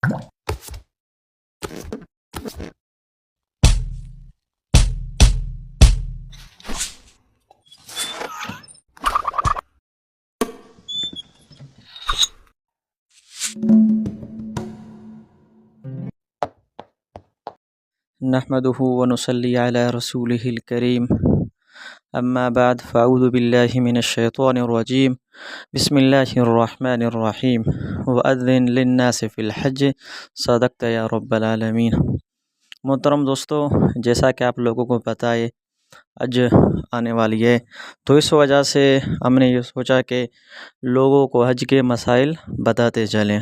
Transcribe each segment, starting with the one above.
نحمده ونصلي على رسوله الكريم اما بعد فاعوذ بالله من الشیطان الرجیم بسم اللہ الرحمن الرحیم وأذن للناس فی الحج صدقت یا رب العالمین۔ محترم دوستو، جیسا کہ آپ لوگوں کو پتہ ہے حج آنے والی ہے، تو اس وجہ سے ہم نے یہ سوچا کہ لوگوں کو حج کے مسائل بتاتے چلیں۔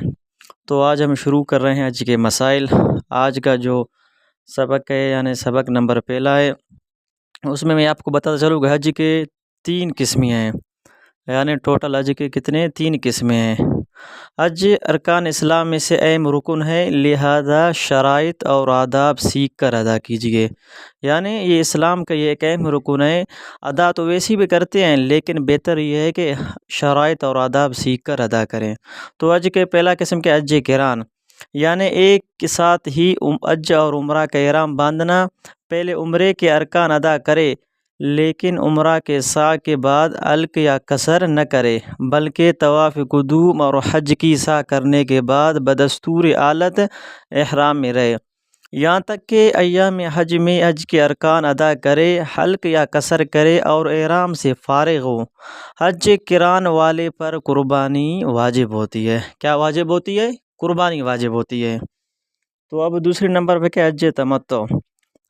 تو آج ہم شروع کر رہے ہیں حج کے مسائل۔ آج کا جو سبق ہے یعنی سبق نمبر پہلا ہے، اس میں آپ کو بتاتا چلوں کہ حج کے 3 قسمیں ہیں، یعنی ٹوٹل حج کے کتنے 3 قسمیں ہیں۔ حج ارکان اسلام میں سے اہم رکن ہے، لہذا شرائط اور آداب سیکھ کر ادا کیجیے۔ یعنی یہ اسلام کا یہ ایک اہم رکن ہے۔ ادا تو ویسی بھی کرتے ہیں لیکن بہتر یہ ہے کہ شرائط اور آداب سیکھ کر ادا کریں۔ تو حج کے پہلا قسم کے حج قران، یعنی ایک کے ساتھ ہی حج اور عمرہ کا احرام باندھنا۔ پہلے عمرے کے ارکان ادا کرے لیکن عمرہ کے سعی کے بعد حلق یا قصر نہ کرے، بلکہ طواف قدوم اور حج کی سعی کرنے کے بعد بدستور حالت احرام میں رہے، یہاں تک کہ ایام حج میں حج کے ارکان ادا کرے، حلق یا قصر کرے اور احرام سے فارغ ہو۔ حج قران والے پر قربانی واجب ہوتی ہے۔ کیا واجب ہوتی ہے؟ قربانی واجب ہوتی ہے۔ تو اب دوسرے نمبر پہ کہ حج تمتع،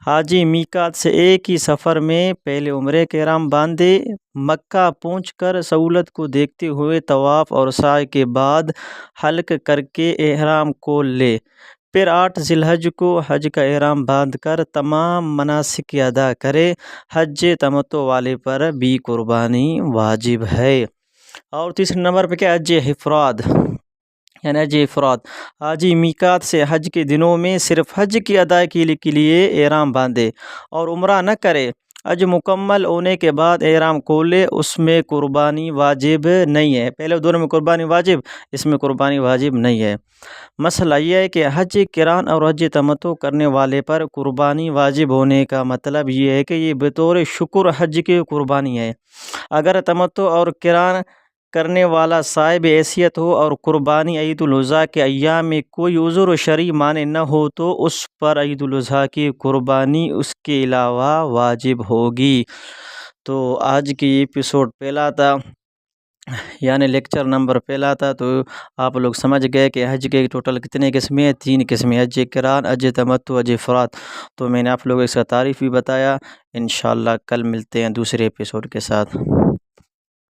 حاجی میقات سے ایک ہی سفر میں پہلے عمرے کے احرام باندھے، مکہ پہنچ کر سہولت کو دیکھتے ہوئے طواف اور سعی کے بعد حلق کر کے احرام کھول لے، پھر 8 ذی الحج کو حج کا احرام باندھ کر تمام مناسک ادا کرے۔ حج تمتع والے پر بھی قربانی واجب ہے۔ اور تیسرے نمبر پہ کیا حج افراد، یعنی حج افراد، حاجی میقات سے حج کے دنوں میں صرف حج کی ادائیگی کے لیے احرام باندھے اور عمرہ نہ کرے۔ حج مکمل ہونے کے بعد احرام کھولے، اس میں قربانی واجب نہیں ہے۔ پہلے دونوں میں قربانی واجب، اس میں قربانی واجب نہیں ہے۔ مسئلہ یہ ہے کہ حج قران اور حج تمتع کرنے والے پر قربانی واجب ہونے کا مطلب یہ ہے کہ یہ بطور شکر حج کی قربانی ہے۔ اگر تمتع اور قران کرنے والا صاحب حیثیت ہو اور قربانی عید الاضحیٰ کے ایام میں کوئی عذر شرعی مانع نہ ہو تو اس پر عید الاضحیٰ کی قربانی اس کے علاوہ واجب ہوگی۔ تو آج کی ایپیسوڈ پہلا تھا، یعنی لیکچر نمبر پہلا تھا، تو آپ لوگ سمجھ گئے کہ حج کے ٹوٹل کتنے قسمیں ہیں؟ 3 قسمیں، حج قران، حج تمتع، حج افراد۔ تو میں نے آپ لوگوں کو اس کا تعریف بھی بتایا۔ انشاءاللہ کل ملتے ہیں دوسرے ایپیسوڈ کے ساتھ۔